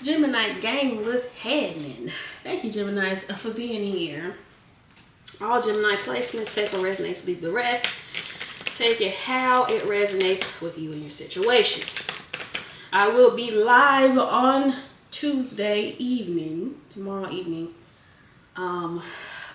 Gemini gang was happening. Thank you, Geminis, for being here. All Gemini placements, take what resonates, leave the rest. Take it how it resonates with you and your situation. I will be live on Tuesday evening, tomorrow evening,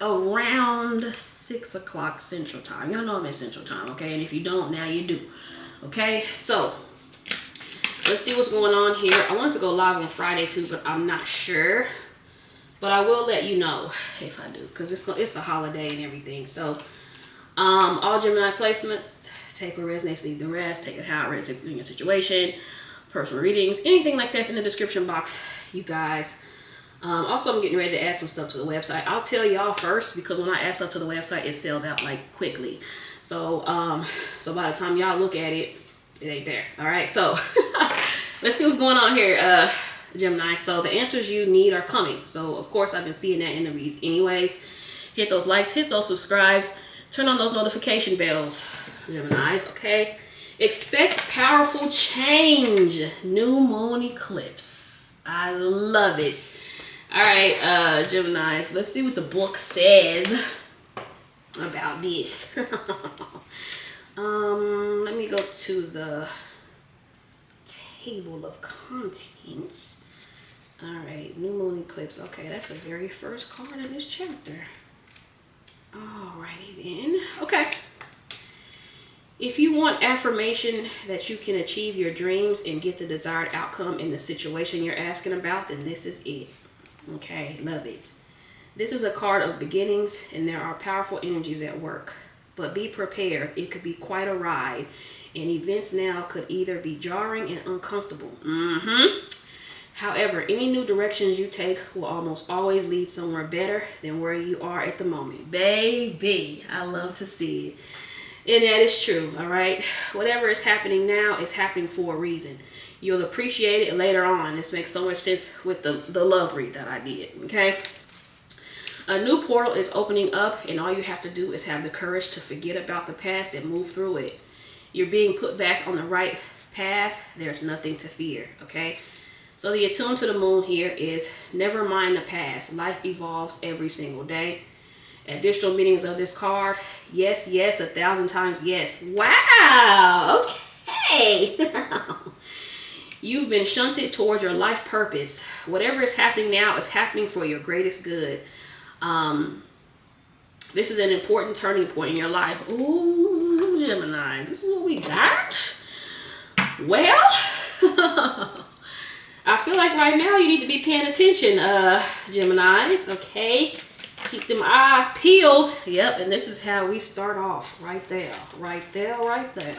around 6 o'clock Central Time. Y'all know I'm at Central Time, okay? And if you don't, now you do. Okay, so let's see what's going on here. I wanted to go live on Friday too, but I'm not sure. But I will let you know if I do, because it's a holiday and everything. So, all Gemini placements, take what resonates, leave the rest. Take it how it resonates in your situation. Personal readings, anything like that's in the description box, you guys. Also, I'm getting ready to add some stuff to the website. I'll tell y'all first, because when I add stuff to the website, it sells out like quickly. So, so by the time y'all look at it, it ain't there. All right, so let's see what's going on here, Gemini. So the answers you need are coming. So of course, I've been seeing that in the reads anyways. Hit those likes, hit those subscribes, turn on those notification bells, Geminis, okay? Expect powerful change. New moon eclipse. I love it. All right, Geminis, let's see what the book says about this. Let me go to the table of contents. All right, new moon eclipse. Okay, that's the very first card in this chapter. Alrighty then. Okay. If you want affirmation that you can achieve your dreams and get the desired outcome in the situation you're asking about, then this is it. Okay, love it. This is a card of beginnings, and there are powerful energies at work. But be prepared. It could be quite a ride, and events now could either be jarring and uncomfortable. However, any new directions you take will almost always lead somewhere better than where you are at the moment. Baby, I love to see it. And that is true, all right? Whatever is happening now is happening for a reason. You'll appreciate it later on. This makes so much sense with the love read that I did, okay? A new portal is opening up, and all you have to do is have the courage to forget about the past and move through it. You're being put back on the right path. There's nothing to fear, okay? So the attune to the moon here is never mind the past. Life evolves every single day. Additional meanings of this card: yes, yes, 1,000 times yes. Wow, okay. You've been shunted towards your life purpose. Whatever is happening now is happening for your greatest good. This is an important turning point in your life. Ooh, Geminis, this is what we got? Well, I feel like right now you need to be paying attention, Geminis, okay? Keep them eyes peeled. Yep, and this is how we start off. Right there, right there, right there.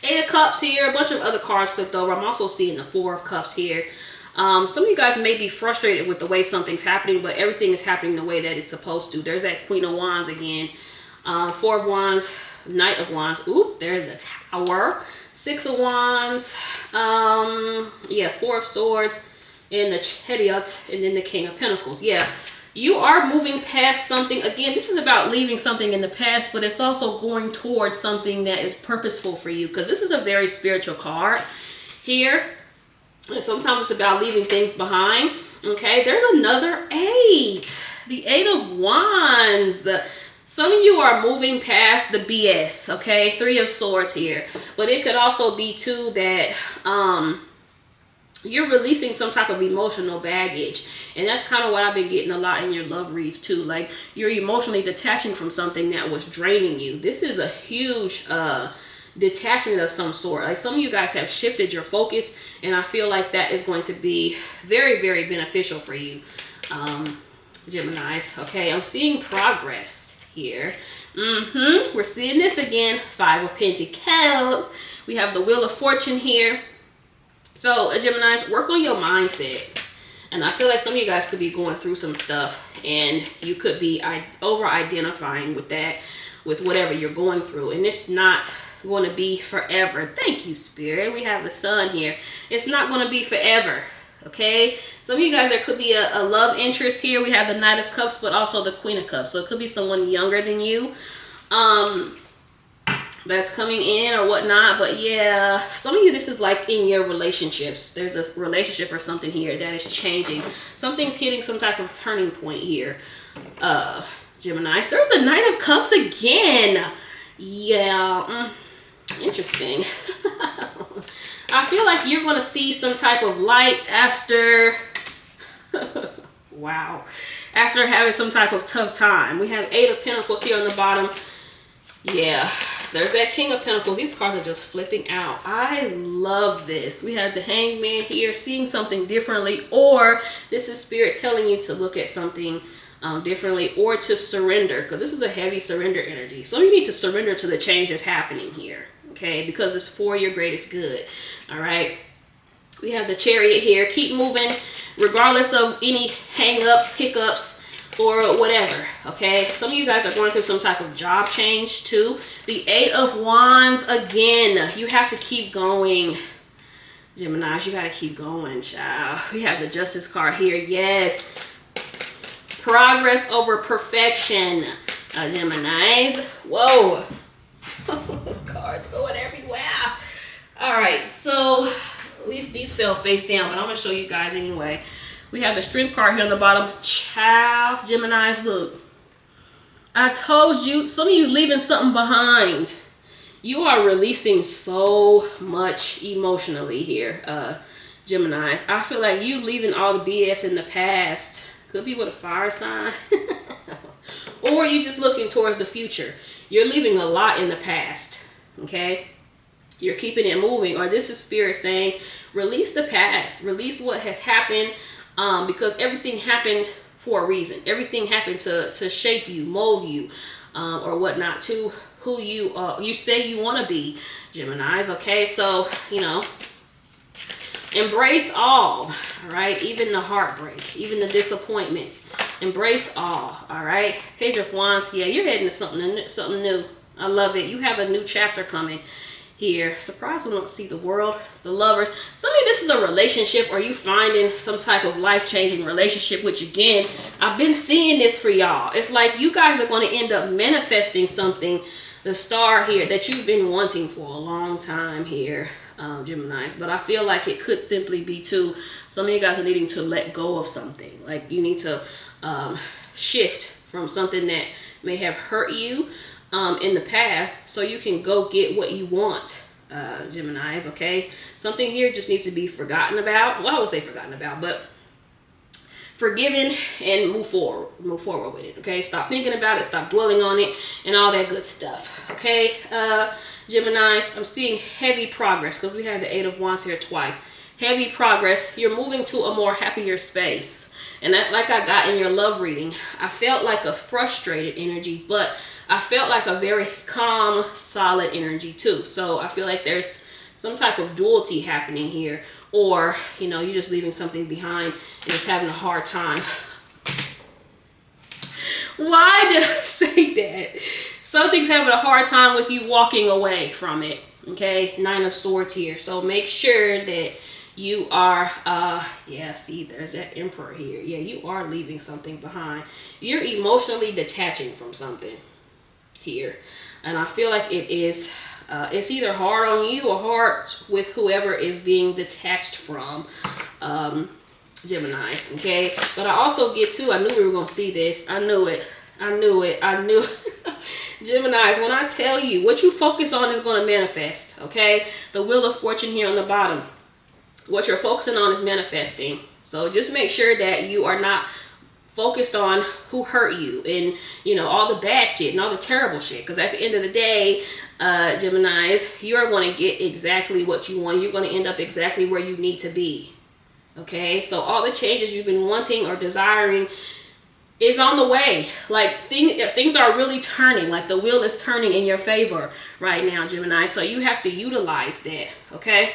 Eight of Cups here, a bunch of other cards flipped over. I'm also seeing the Four of Cups here. Some of you guys may be frustrated with the way something's happening, but everything is happening the way that it's supposed to. There's that Queen of Wands again. Four of Wands, Knight of Wands. Ooh, there's the Tower. Six of Wands. Yeah, Four of Swords. And the Chariot. And then the King of Pentacles. Yeah, you are moving past something. Again, this is about leaving something in the past, but it's also going towards something that is purposeful for you, because this is a very spiritual card here. And sometimes it's about leaving things behind. Okay, there's another 8. The 8 of Wands. Some of you are moving past the BS. Okay, 3 of Swords here. But it could also be too that you're releasing some type of emotional baggage. And that's kind of what I've been getting a lot in your love reads too. Like, you're emotionally detaching from something that was draining you. This is a huge detachment of some sort. Like, some of you guys have shifted your focus, and I feel like that is going to be very, very beneficial for you, Geminis. Okay, I'm seeing progress here. We're seeing this again. 5 of Pentacles. We have the Wheel of Fortune here. So, Geminis, work on your mindset. And I feel like some of you guys could be going through some stuff, and you could be over-identifying with that, with whatever you're going through. And it's not going to be forever. Thank you, Spirit. We have the Sun here. It's not going to be forever. Okay? Some of you guys, there could be a love interest here. We have the Knight of Cups, but also the Queen of Cups. So it could be someone younger than you. that's coming in or whatnot. But yeah, some of you, this is like in your relationships. There's a relationship or something here that is changing. Something's hitting some type of turning point here. Gemini, there's the Knight of Cups again. Yeah, interesting. I feel like you're going to see some type of light after wow, after having some type of tough time. We have 8 of Pentacles here on the bottom. Yeah, there's that King of Pentacles. These cards are just flipping out. I love this. We have the Hangman here, seeing something differently, or this is Spirit telling you to look at something differently, or to surrender, because this is a heavy surrender energy. So you need to surrender to the change that's happening here, okay? Because it's for your greatest good, all right? We have the Chariot here. Keep moving, regardless of any hang-ups, hiccups, or whatever, okay? Some of you guys are going through some type of job change too. The 8 of Wands again. You have to keep going, Geminis. You got to keep going, child. We have the Justice card here. Yes. Progress over perfection, Geminis. Whoa. Cards going everywhere. All right, so at least these fell face down, but I'm going to show you guys anyway. We have the Strength card here on the bottom. Child, Geminis, look. I told you, some of you leaving something behind. You are releasing so much emotionally here, Geminis. I feel like you leaving all the BS in the past. Could be with a fire sign. Or you just looking towards the future. You're leaving a lot in the past, okay? You're keeping it moving. Or this is Spirit saying, release the past. Release what has happened, because everything happened for a reason. Everything happened to shape you, mold you, or whatnot, to who you say you want to be, Geminis, okay? So, you know, embrace all right? Even the heartbreak, even the disappointments. Embrace all right? Page of Wands, yeah, you're heading to something new. I love it. You have a new chapter coming here. Surprised we don't see the World, the Lovers. Some of you, this is a relationship, or you finding some type of life-changing relationship, which again, I've been seeing this for y'all. It's like you guys are going to end up manifesting something, the Star here, that you've been wanting for a long time here, Geminis. But I feel like it could simply be too, some of you guys are needing to let go of something. Like you need to shift from something that may have hurt you in the past, so you can go get what you want, Geminis, okay? Something here just needs to be forgotten about. Well, I would say forgotten about, but forgiven, and move forward with it, okay? Stop thinking about it, stop dwelling on it, and all that good stuff, okay? Geminis, I'm seeing heavy progress, because we have the 8 of Wands here twice. Heavy progress. You're moving to a more happier space. And that, like I got in your love reading, I felt like a frustrated energy, but I felt like a very calm, solid energy too. So I feel like there's some type of duality happening here. Or, you know, you're just leaving something behind and just having a hard time. Why did I say that? Something's having a hard time with you walking away from it. Okay, 9 of Swords here. So make sure that you are, yeah, see, there's that Emperor here. Yeah, you are leaving something behind. You're emotionally detaching from something here. And I feel like it is, it's either hard on you or hard with whoever is being detached from, Geminis, okay? But I also get to, I knew we were going to see this. I knew it. Geminis, when I tell you, what you focus on is going to manifest, okay? The Wheel of Fortune here on the bottom. What you're focusing on is manifesting. So just make sure that you are not focused on who hurt you and, you know, all the bad shit and all the terrible shit. Because at the end of the day, Geminis, you're going to get exactly what you want. You're going to end up exactly where you need to be. Okay? So all the changes you've been wanting or desiring is on the way. Like things are really turning. Like the wheel is turning in your favor right now, Gemini. So you have to utilize that. Okay?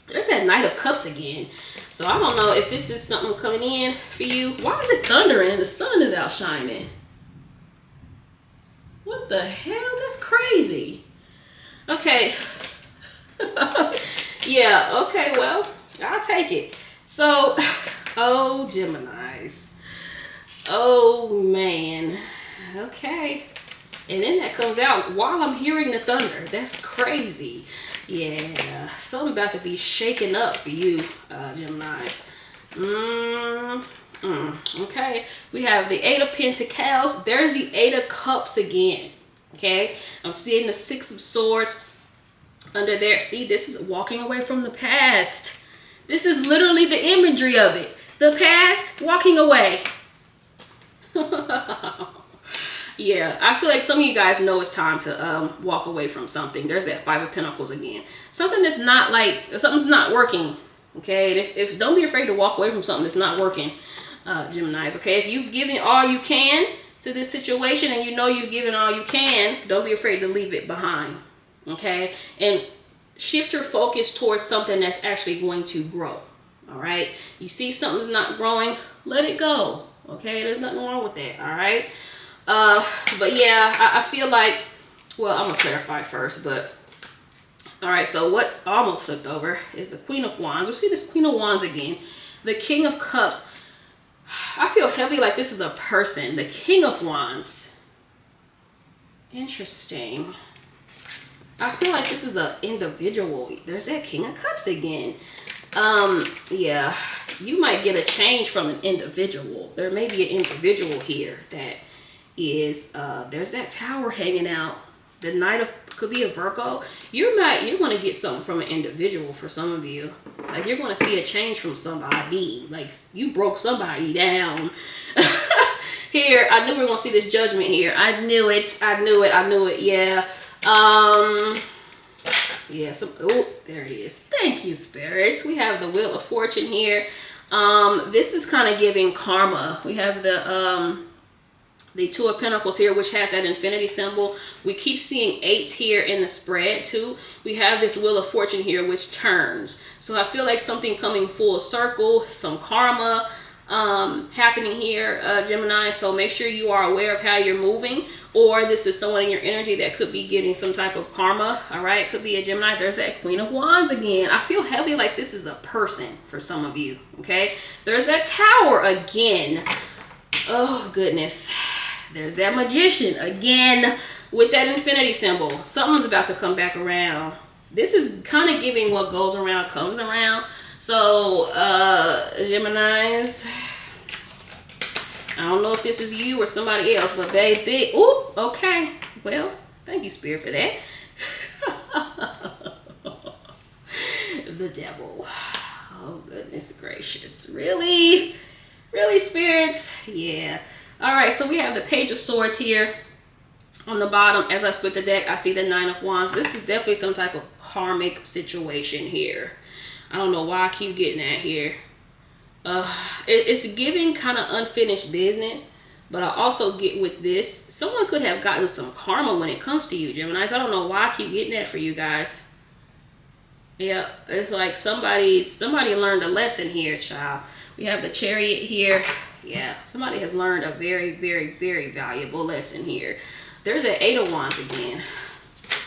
There's that Knight of Cups again. So I don't know if this is something coming in for you. Why is it thundering and the sun is out shining? What the hell? That's crazy. Okay. Yeah, okay, well, I'll take it. So, oh, Geminis. Oh, man. Okay. And then that comes out while I'm hearing the thunder. That's crazy. Yeah, something about to be shaken up for you, Geminis. Okay, we have the Eight of Pentacles. There's the Eight of Cups again. Okay, I'm seeing the Six of Swords under there. See, this is walking away from the past. This is literally the imagery of it. The past, walking away. Yeah, I feel like some of you guys know it's time to walk away from something. There's that Five of Pentacles again. Something that's not like, something's not working. Okay, if don't be afraid to walk away from something that's not working, Geminis. Okay, if you've given all you can to this situation and you know you've given all you can, don't be afraid to leave it behind. Okay, and shift your focus towards something that's actually going to grow. All right, you see something's not growing, let it go. Okay, there's nothing wrong with that. All right. But yeah, I feel like, well, I'm gonna clarify first, but all right, so what almost flipped over is the Queen of Wands. We see this Queen of Wands again. The King of Cups. I feel heavy like this is a person. The King of Wands. Interesting. I feel like this is an individual. There's that King of Cups again. Yeah, you might get a change from an individual. There may be an individual here that is there's that Tower hanging out. The Knight of, could be a Virgo. You're going to get something from an individual for some of you. Like you're going to see a change from somebody. Like you broke somebody down. Here, I knew we were going to see this Judgment here. I knew it. Yeah. Yeah, oh, there he is. Thank you, spirits. We have the Wheel of Fortune here. This is kind of giving karma. We have the Two of Pentacles here, which has that infinity symbol. We keep seeing eights here in the spread too. We have this Wheel of Fortune here, which turns. So I feel like something coming full circle, some karma happening here, Gemini. So make sure you are aware of how you're moving, or this is someone in your energy that could be getting some type of karma. All right, could be a Gemini. There's that Queen of Wands again. I feel heavy like this is a person for some of you. Okay, there's that Tower again. Oh goodness. There's that Magician again with that infinity symbol. Something's about to come back around. This is kind of giving what goes around comes around. So, Geminis, I don't know if this is you or somebody else, but baby, ooh, okay. Well, thank you, Spirit, for that. The Devil. Oh, goodness gracious. Really? Really, spirits? Yeah. All right, so we have the Page of Swords here on the bottom. As I split the deck, I see the Nine of Wands. This is definitely some type of karmic situation here. I don't know why I keep getting that here. It's giving kind of unfinished business, but I also get with this, someone could have gotten some karma when it comes to you, Geminis. I don't know why I keep getting that for you guys. Yeah, it's like somebody learned a lesson here, child. We have the Chariot here. Yeah, somebody has learned a very, very, very valuable lesson here. There's an Eight of Wands again.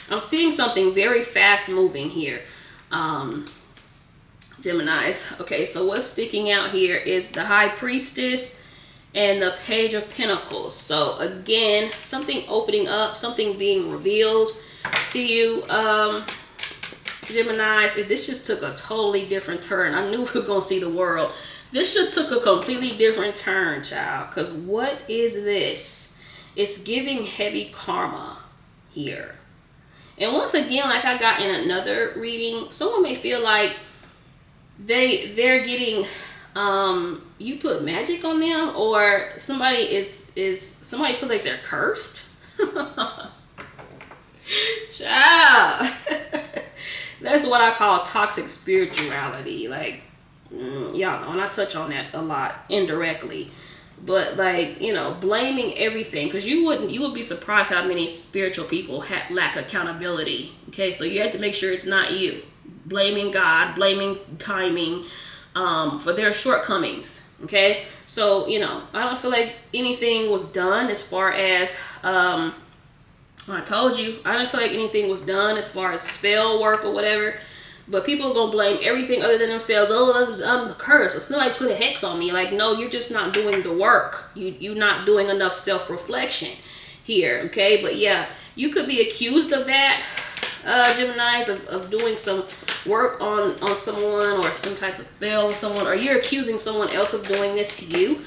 I'm seeing something very fast moving here, Geminis. Okay, so what's sticking out here is the High Priestess and the Page of Pentacles. So again, something opening up, something being revealed to you, Geminis. This just took a totally different turn. I knew we were going to see the world. This just took a completely different turn, child. Because what is this? It's giving heavy karma here. And once again, like I got in another reading, someone may feel like they're getting, you put magic on them, or somebody somebody feels like they're cursed. Child. That's what I call toxic spirituality. Like, y'all know, and I touch on that a lot indirectly, but like, you know, blaming everything, because you would be surprised how many spiritual people lack accountability. Okay, so you have to make sure it's not you blaming God, blaming timing for their shortcomings. Okay, so you know, I don't feel like anything was done as far as I told you, I didn't feel like anything was done as far as spell work or whatever. But people are going to blame everything other than themselves. Oh, I'm cursed. Or somebody put a hex on me. Like, no, you're just not doing the work. You're not doing enough self-reflection. here, okay? But yeah, you could be accused of that, Geminis, of doing some work on someone, or some type of spell on someone, or you're accusing someone else of doing this to you,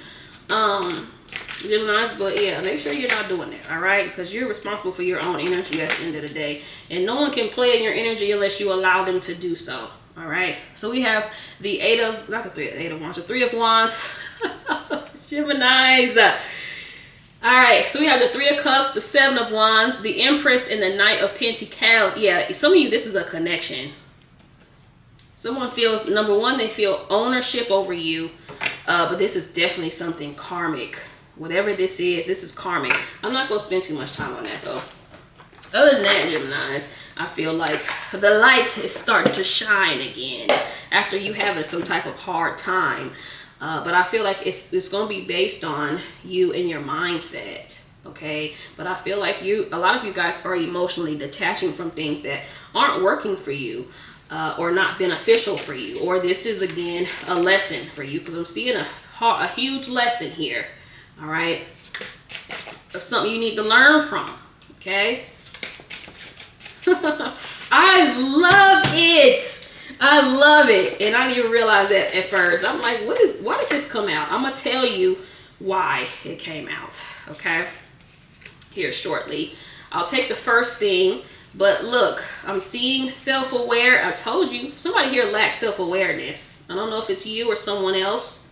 Geminis. But yeah, make sure you're not doing that, all right? Because you're responsible for your own energy at the end of the day, and no one can play in your energy unless you allow them to do so. All right, so we have the Eight of Wands, the Three of Wands. Geminis. All right, so we have the Three of Cups, the Seven of Wands, the Empress, and the Knight of Pentacles. Yeah, some of you, this is a connection. Someone feels, number one, they feel ownership over you, but this is definitely something karmic. Whatever this is karmic. I'm not going to spend too much time on that, though. Other than that, Geminis, I feel like the light is starting to shine again after you having some type of hard time. But I feel like it's going to be based on you and your mindset, okay? But I feel like a lot of you guys are emotionally detaching from things that aren't working for you, or not beneficial for you. Or this is, again, a lesson for you, because I'm seeing a huge lesson here, all right? Of something you need to learn from, okay? I love it. I love it. And I didn't even realize that at first. I'm like, why did this come out? I'm going to tell you why it came out, okay? Here shortly. I'll take the first thing, but look, I'm seeing self-aware. I told you, somebody here lacks self-awareness. I don't know if it's you or someone else,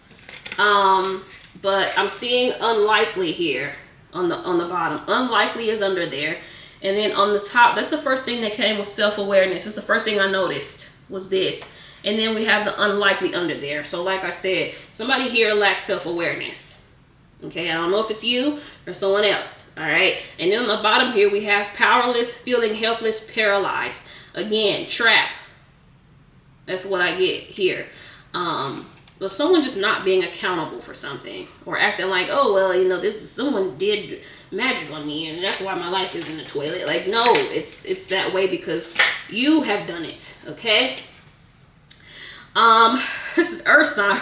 but I'm seeing unlikely here on the bottom. Unlikely is under there. And then on the top, that's the first thing that came with self-awareness. That's the first thing I noticed was this. And then we have the unlikely under there. So like I said, somebody here lacks self-awareness. Okay, I don't know if it's you or someone else. All right. And then on the bottom here, we have powerless, feeling helpless, paralyzed. Again, trap. That's what I get here. But someone just not being accountable for something, or acting like, oh, well, someone did magic on me and that's why my life is in the toilet. Like, no, it's that way because you have done it, okay? This is Earth sign.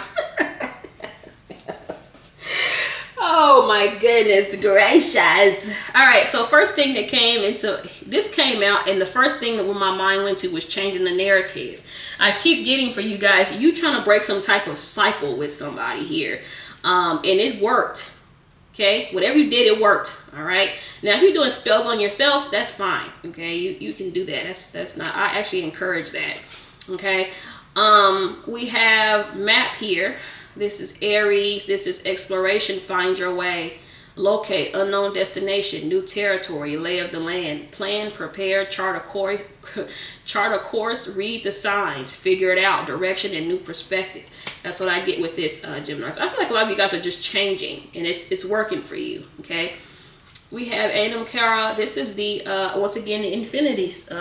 Oh my goodness gracious. All right, so first thing that came out, and the first thing that my mind went to was changing the narrative. I keep getting for you guys, you trying to break some type of cycle with somebody here, and it worked. Okay, whatever you did, it worked. All right. Now, if you're doing spells on yourself, that's fine. Okay, you can do that. That's not. I actually encourage that. Okay. We have map here. This is Aries. This is exploration. Find your way. Locate unknown destination. New territory. Lay of the land. Plan. Prepare. Chart a course. Read the signs. Figure it out. Direction and new perspective. That's what I get with this, Geminis. I feel like a lot of you guys are just changing, and it's working for you, okay? We have Anam Kara. This is the, once again, the infinity's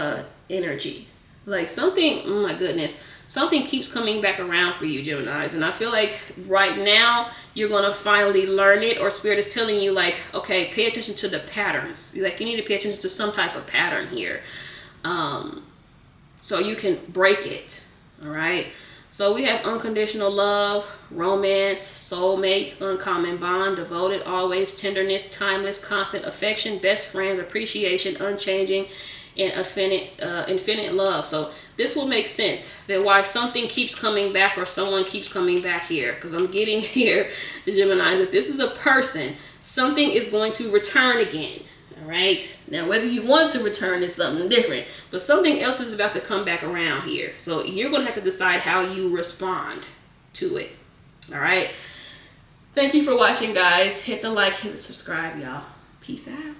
energy. Like something, oh my goodness, something keeps coming back around for you, Geminis. And I feel like right now, you're going to finally learn it, or Spirit is telling you, like, okay, pay attention to the patterns. Like, you need to pay attention to some type of pattern here, so you can break it, all right? So we have unconditional love, romance, soulmates, uncommon bond, devoted, always, tenderness, timeless, constant affection, best friends, appreciation, unchanging, and infinite love. So this will make sense that why something keeps coming back, or someone keeps coming back here. Because I'm getting here, the Geminis, if this is a person, something is going to return again. All right. Now, whether you want to return is something different, but something else is about to come back around here. So you're going to have to decide how you respond to it. All right. Thank you for watching, guys. Hit the like, hit the subscribe, y'all. Peace out.